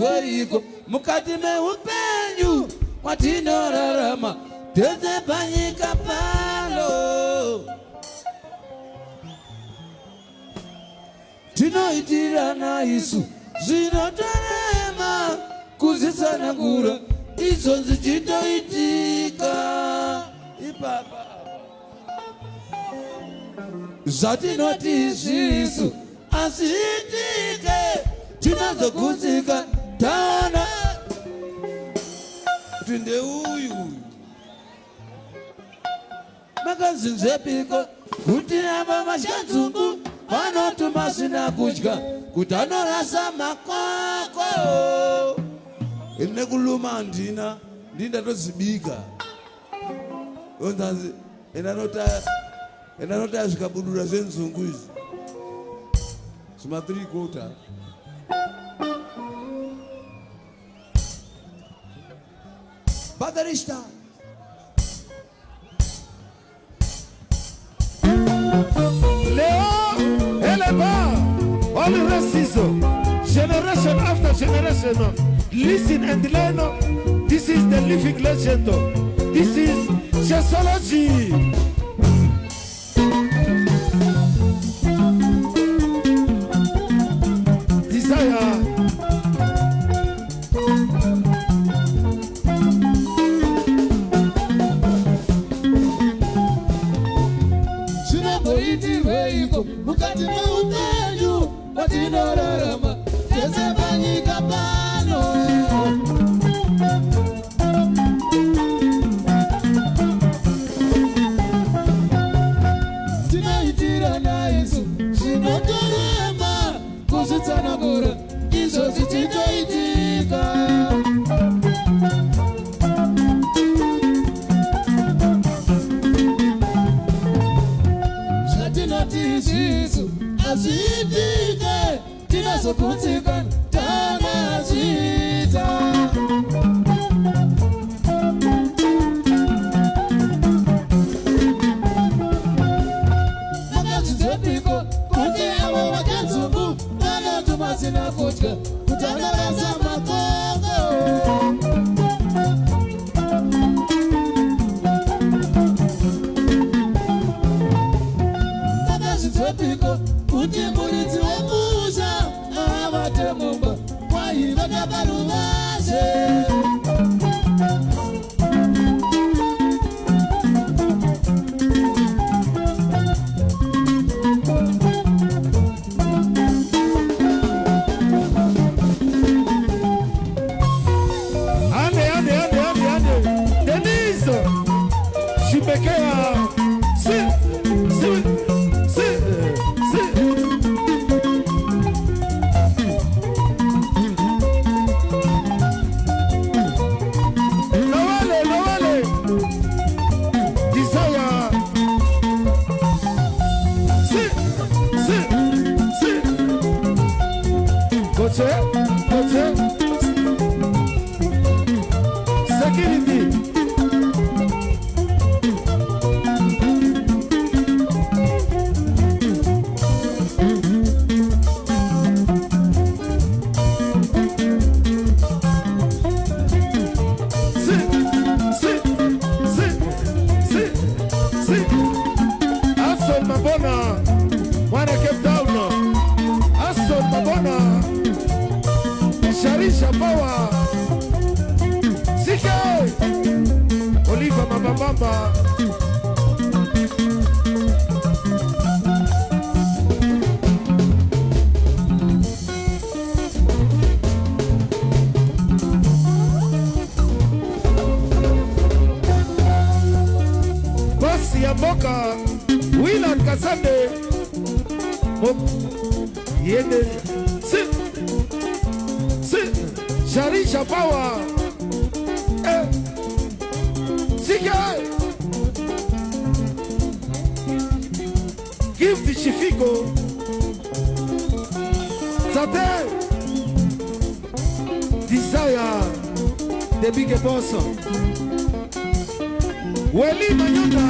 weiko mukati meupenyu mwatinorarama tese panyika pano tinoitirana isu zvinotorema kuzitsanangura izvo zvichitoitika ipapa zvatinoti zvisu azviitike tinozokudzika taona kuti ndeuyu makazinzepiko kuti ava mashanzungu vanotuma sina kudya kuti anorasa makwako nekuluma handina ndindatozibika onzanzi endanota zvikabudura zvenzungu izvi zvima 3/4 badarishta Leo eleva all the racism generation after generation listen and learn. This is the living legend. This is Chessology. Desire. Mukati meupenyu watinorarama tese panyika pano tinoitirana isu zvinotorema kuzvitsanangura izvo zvichitoitika zvisu azviitike tinozokudzika tamazvita makazvidzepiko kuti avo vakadzungu vanotuma sina kudya kuti anorasa makongo kuti muridzi wemusha avate mumba kwaiva navaruvazhe ande Denise Shibekea Bamba. Bosi ya Boka Willard Kasande Yende Sharisha Power Give the Chifico Sate Desire The big boss Weli Manyonda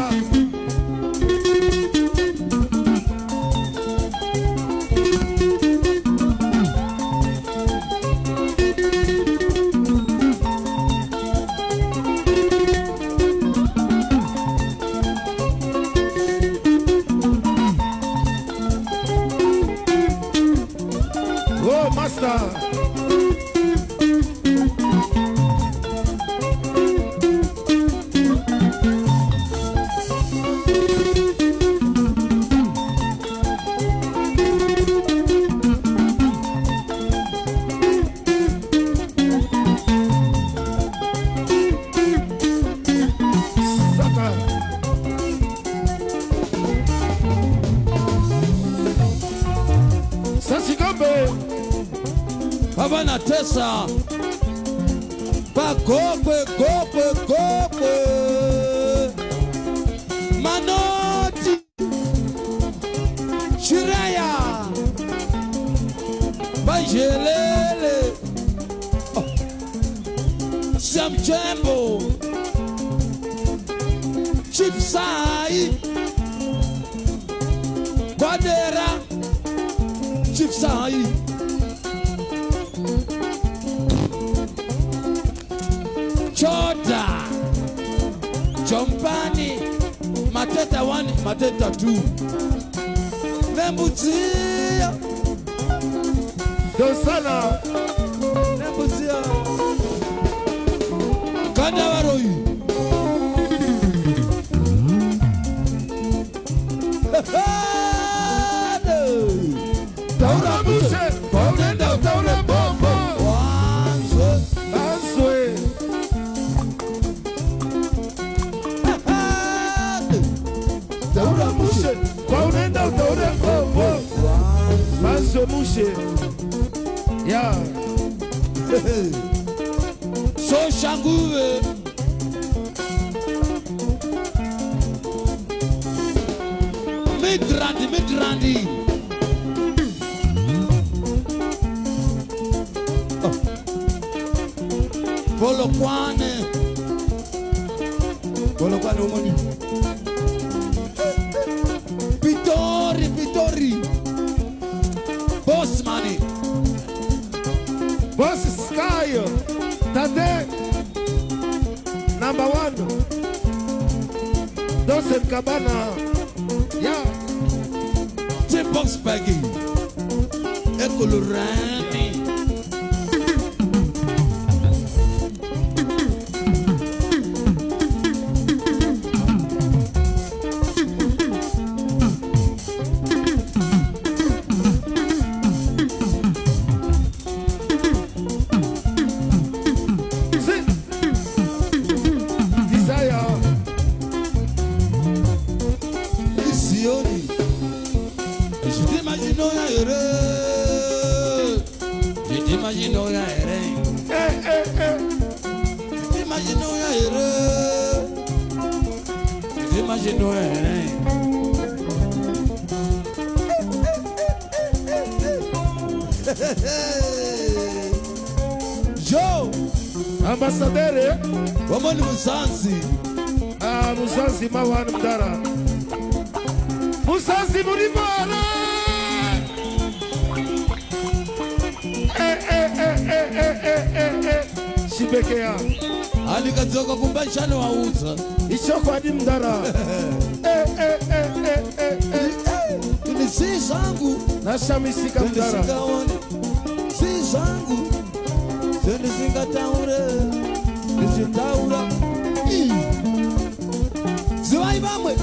Pesa. Pa kope. Manoti. Shiraya. Bajelele. Oh. Samchembo. Chipsai. Guadera. Chipsai. Chota. Chompani. Mateta 1, Mateta 2. Nembutia. Dosana. Nembutia. Kadawaroi. Taura Bushe. Paulenda, Taura Bombo. Answe. Taura Bushe. Paulenda, Taura Bombo. Answe Mushe. Yeah. So Shanguve. Midrandi. Oh. Polokwane umoni. Pitori. Boss money. Boss Sky. Tate. Number 1. Dosen Cabana. Yeah. Box baggy. Ecolorani. Desire. Isioni. Joe. Ambassadeur. Wamoni Musansi. Musansi Mawan Mdara. Musansi Muribara. Shibekea. Alikatoka kumbashano wauza. Ishoko hadi Mdara. Ni si zangu. Nashamisika Mdara. Si zangu. Sende singa taure. Nisi taura. Ziwai bamwe.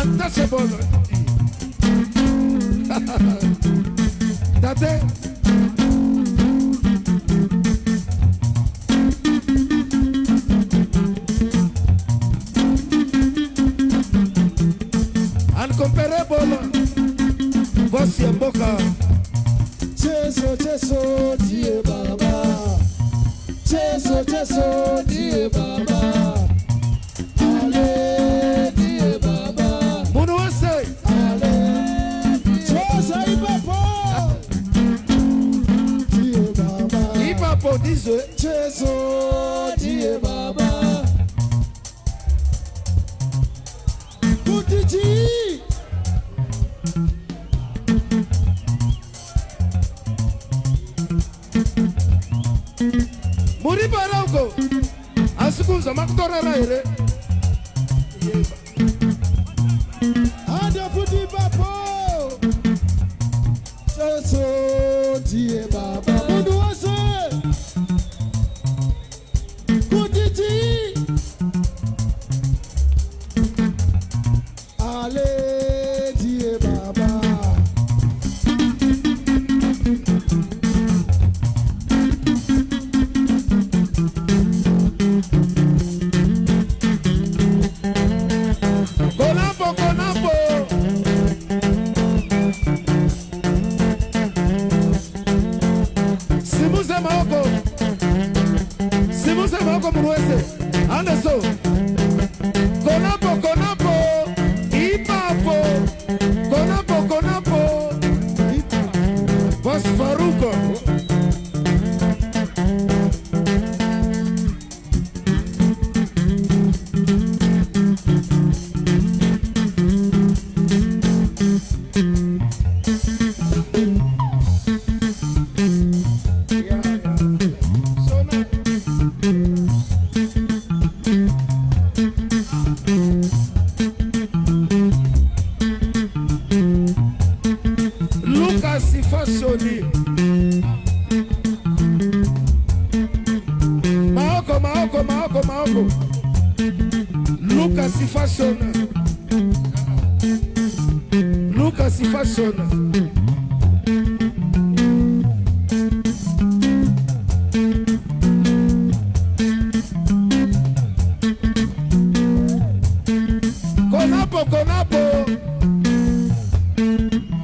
Untouchable. Tate. Uncomparable. Voici un boca. Cheso, die baba. Cheso, die baba. Ale, die baba. Muno wase. Ale, cheso ipapo. Die baba. Ipapo dizo. Cheso, die baba. Kutiji. Muri barauko. Asukunza makutora raire. Anda futi papo. Cheso, die baba. Mundu wase. Kutiji. Ale. Lucas Fashioni. Maoko. Lucas Fashion. Konapo.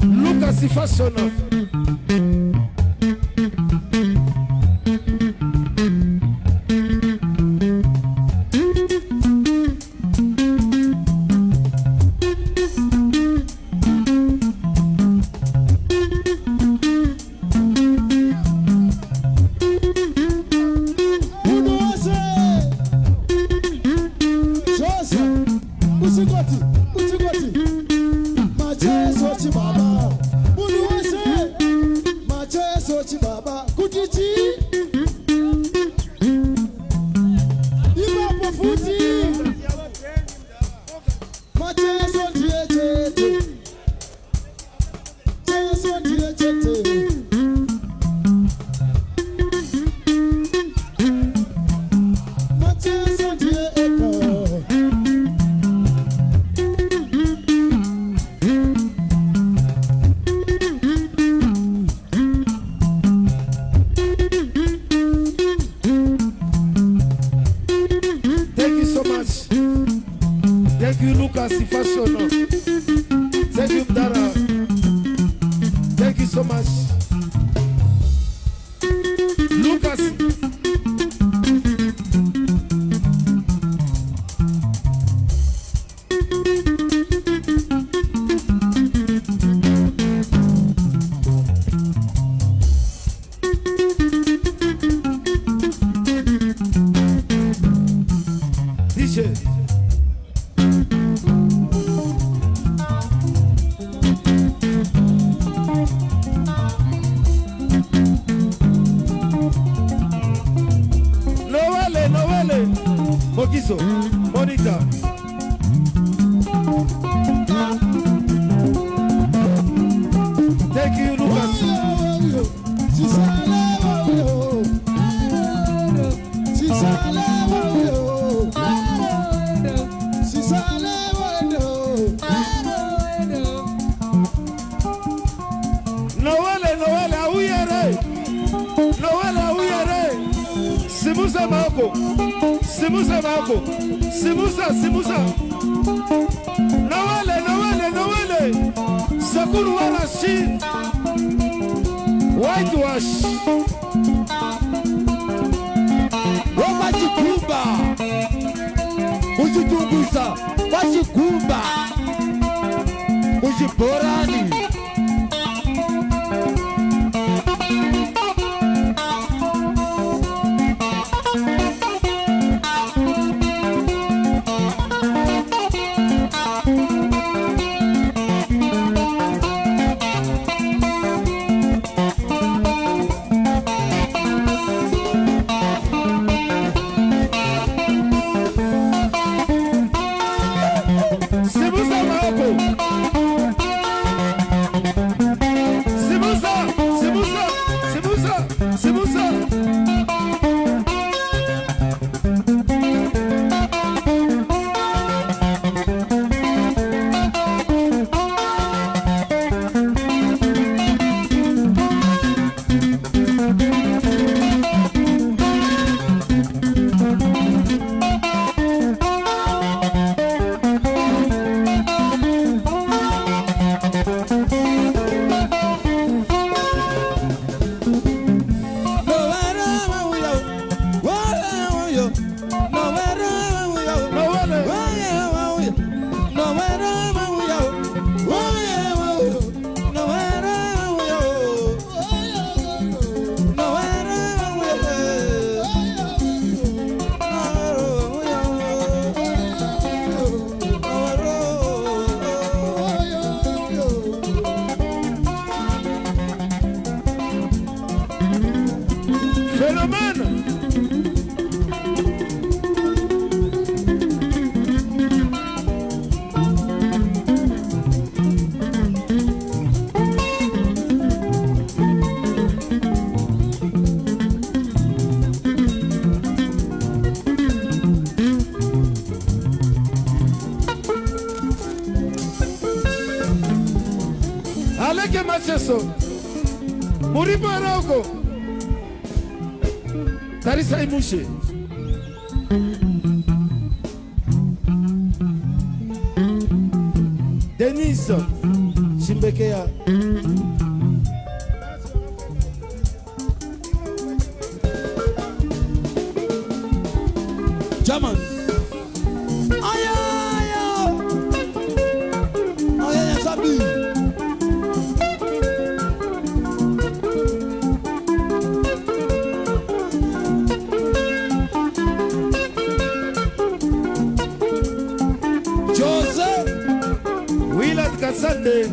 Lucas Fashion. Thank you, Lucas Fashion. Thank you, Dara. Thank you so much. Lucas. DJ. Mogiso, Bonita. Thank you, Lucas. Noelle, Aouyere. Simusa Maoko. Simusa. Noelle. Sakuru Warashi. Whitewash. Wajikumba. Ujitunguza. Wajikumba. Ujiborani. Aleke Macheso, Muribo Arauco, Tarisa Imushe, Denise Shimbekea, German. Sabi. Jose Willard Kasande,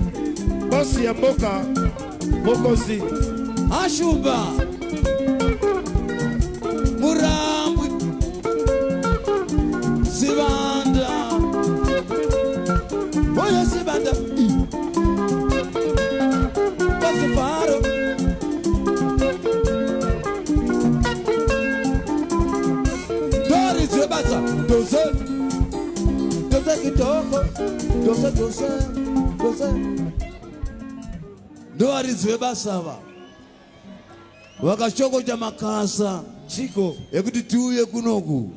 bosi ya mboka Mokozi, Ashuba Murambwi Sibanda Boya Sibanda Pasifaro Doris Rebasa Doze Kitoko Doze Doris Rebasa Wakachoko jamakasa Chico Ekuti tuye kunoku